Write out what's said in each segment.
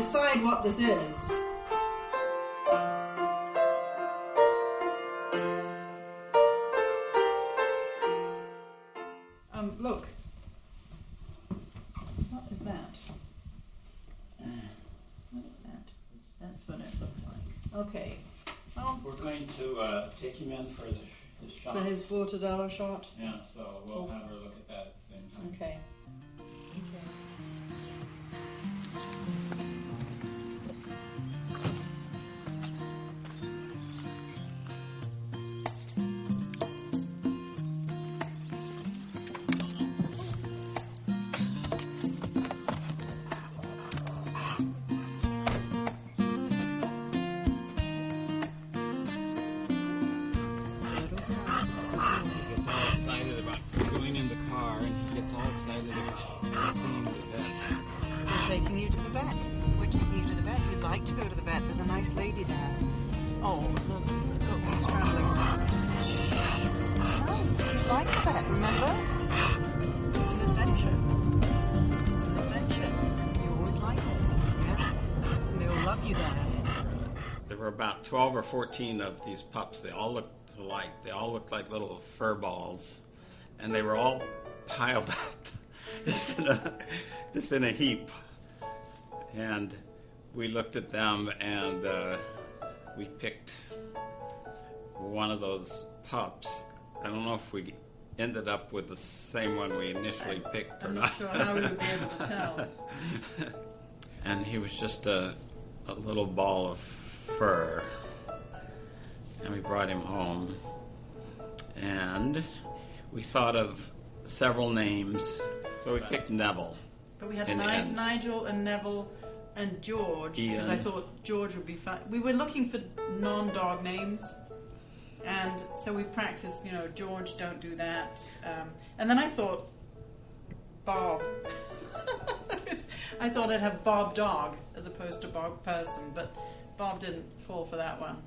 decide what this is. Look. What is that? What is that? That's what it looks like. Okay. Well, we're going to take him in for his shot. For his Bortadella shot? Yeah, so we'll have her look at that at the same time. Okay. Taking you to the vet. We're taking you to the vet. You'd like to go to the vet. There's a nice lady there. Oh, look, he's scrambling. It's nice. You'd like the vet, remember? It's an adventure. It's an adventure. You always like it. Yeah. And they'll love you there. There were about 12 or 14 of these pups. They all looked alike. They all looked like little fur balls. And they were all piled up just in a heap. And we looked at them and we picked one of those pups. I don't know if we ended up with the same one we initially picked or not. I'm not sure how we would be able to tell. And he was just a little ball of fur. And we brought him home. And we thought of several names. So we picked Neville. But we had Nigel and Neville and George, because I thought George would be fun. We were looking for non-dog names, and so we practiced, George, don't do that. And then I thought Bob. I thought I'd have Bob Dog as opposed to Bob Person, but Bob didn't fall for that one.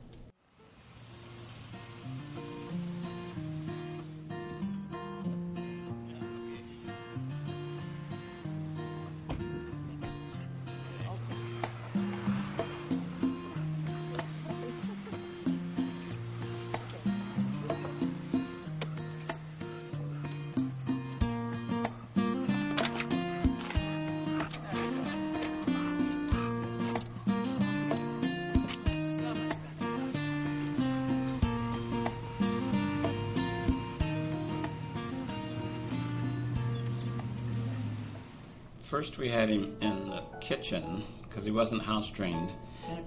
First we had him in the kitchen because he wasn't house trained,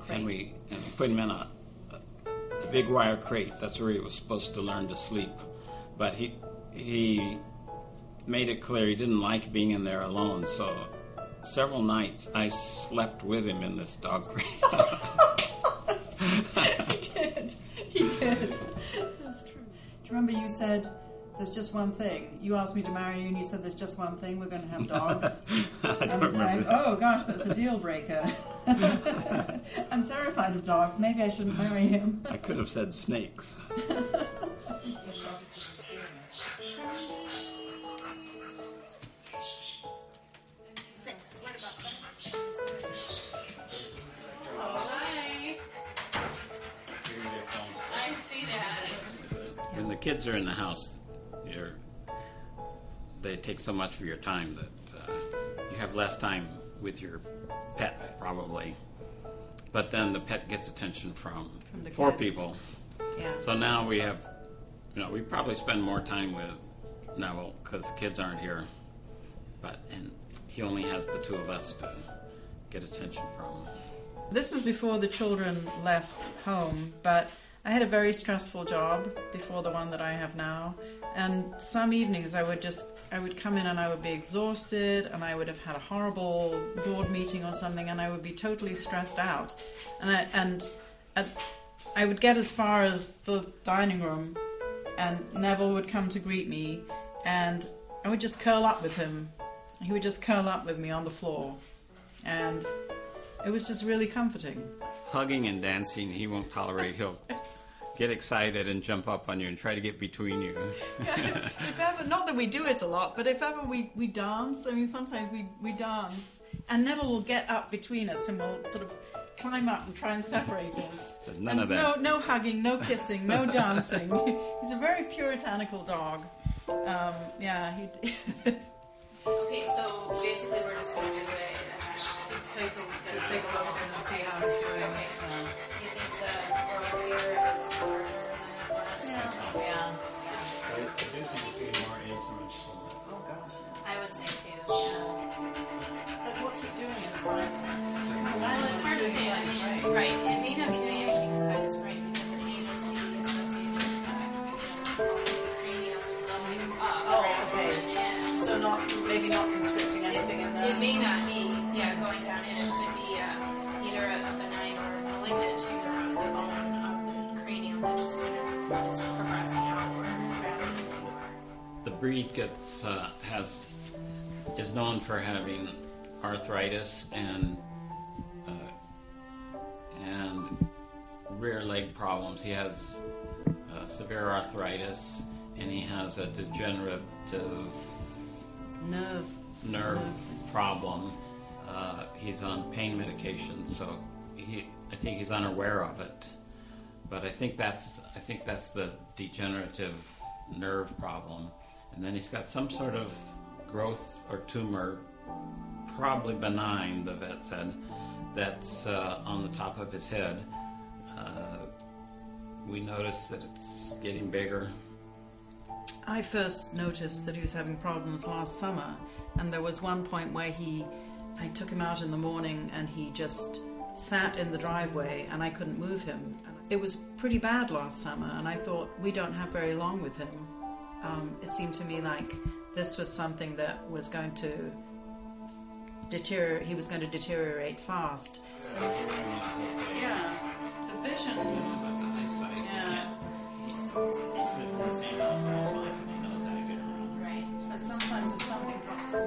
and we put him in a big wire crate. That's where he was supposed to learn to sleep. But he made it clear he didn't like being in there alone. So several nights I slept with him in this dog crate. He did. That's true. Do you remember you said, there's just one thing. You asked me to marry you and you said there's just one thing, we're going to have dogs. Oh gosh, that's a deal breaker. I'm terrified of dogs. Maybe I shouldn't marry him. I could have said snakes. When the kids are in the house, they take so much of your time that you have less time with your pet, probably. But then the pet gets attention from the 4 kids. people. Yeah. So now we have, we probably spend more time with Neville because the kids aren't here. And he only has the 2 of us to get attention from. This was before the children left home, but I had a very stressful job before the one that I have now. And some evenings I would come in and I would be exhausted and I would have had a horrible board meeting or something and I would be totally stressed out. And I would get as far as the dining room and Neville would come to greet me and I would just curl up with him. He would just curl up with me on the floor. And it was just really comforting. Hugging and dancing, he won't tolerate. He'll get excited and jump up on you and try to get between you. If ever, not that we do it a lot, but if ever we dance, I mean, sometimes we dance, and Neville will get up between us and will sort of climb up and try and separate us. So none of that. No hugging, no kissing, no dancing. He's a very puritanical dog. Yeah, he. Okay, so basically we're just going to do it and then Just take a look at him and see how he's doing. you think the growth here is larger than it was? Yeah. I do think it's getting more asymmetrical. Oh gosh. I would say too, yeah. But what's he doing inside? Well, it's hard to say. I mean, right. It may not be doing anything inside his brain because it may just be associated with cranium going up Oh, rather okay. than in. So maybe not constricting anything in there. It may not be, going down in. It could be either a benign or malignant tumor of the bone of the cranium that just kind of is progressing outward rather than inward. The breed is known for having arthritis and rear leg problems. He has severe arthritis, and he has a degenerative nerve problem. He's on pain medication, so I think he's unaware of it. But I think that's the degenerative nerve problem. And then he's got some sort of growth or tumor, probably benign, the vet said, that's on the top of his head. We noticed that it's getting bigger. I first noticed that he was having problems last summer, and there was one point where I took him out in the morning and he just sat in the driveway and I couldn't move him. It was pretty bad last summer, and I thought, we don't have very long with him. It seemed to me like this was something that was going to deteriorate. He was going to deteriorate fast. Yeah. The vision. Yeah. Right. But sometimes if something comes up,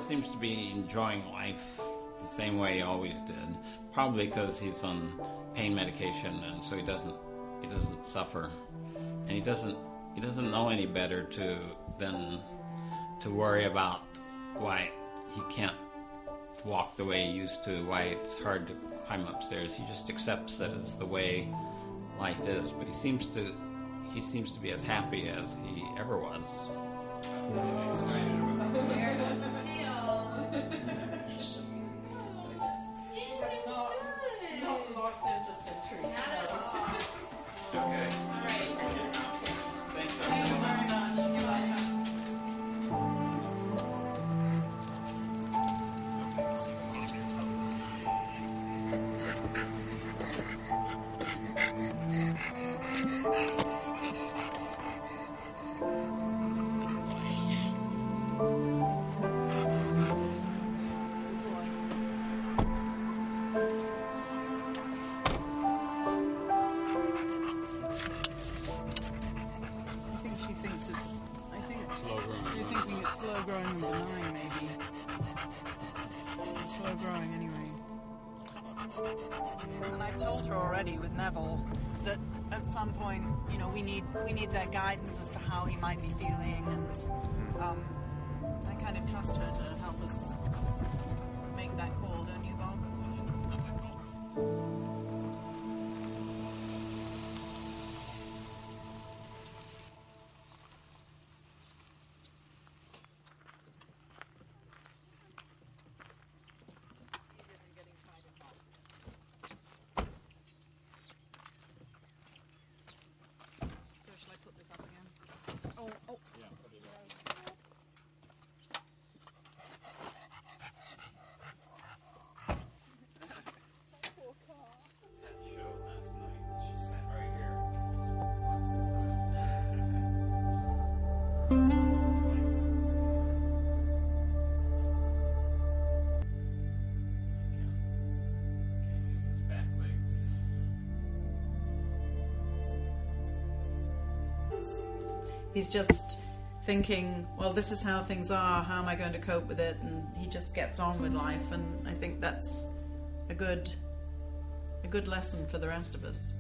Seems to be enjoying life the same way he always did. Probably because he's on pain medication, and so he doesn't suffer, and he doesn't know any better than to worry about why he can't walk the way he used to, why it's hard to climb upstairs. He just accepts that it's the way life is. But he seems to be as happy as he ever was. There goes his tail. not lost interest in trees. Not at all. Okay. All right. Thanks, Thank you very much. You're welcome. Slow-growing and benign, maybe. Slow-growing, anyway. And I've told her already with Neville that at some point, we need their guidance as to how he might be feeling, and I kind of trust her to help us make that call, don't you, Bob? He's just thinking, well, this is how things are, how am I going to cope with it? And he just gets on with life, and I think that's a good lesson for the rest of us.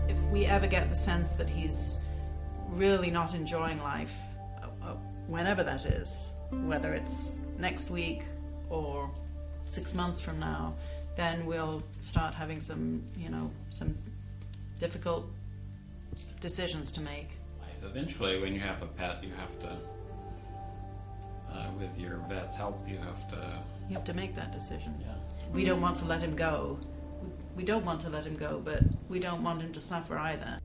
If we ever get the sense that he's really not enjoying life, whenever that is, whether it's next week or 6 months from now, then we'll start having some difficult decisions to make. Eventually, when you have a pet, you have to, with your vet's help, you have to make that decision. Yeah. We don't want to let him go. We don't want to let him go, but we don't want him to suffer either.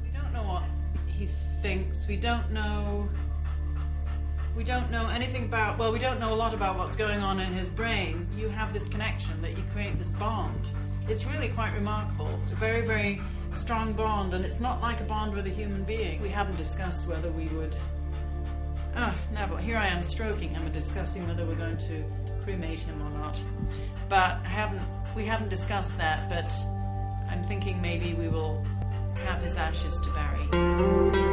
We don't know what he thinks. We don't know anything about, well, we don't know a lot about what's going on in his brain. You have this connection, that you create this bond. It's really quite remarkable. A very, very strong bond, and it's not like a bond with a human being. We haven't discussed whether we would... Neville, here I am stroking him and discussing whether we're going to cremate him or not. But we haven't discussed that, but I'm thinking maybe we will have his ashes to bury.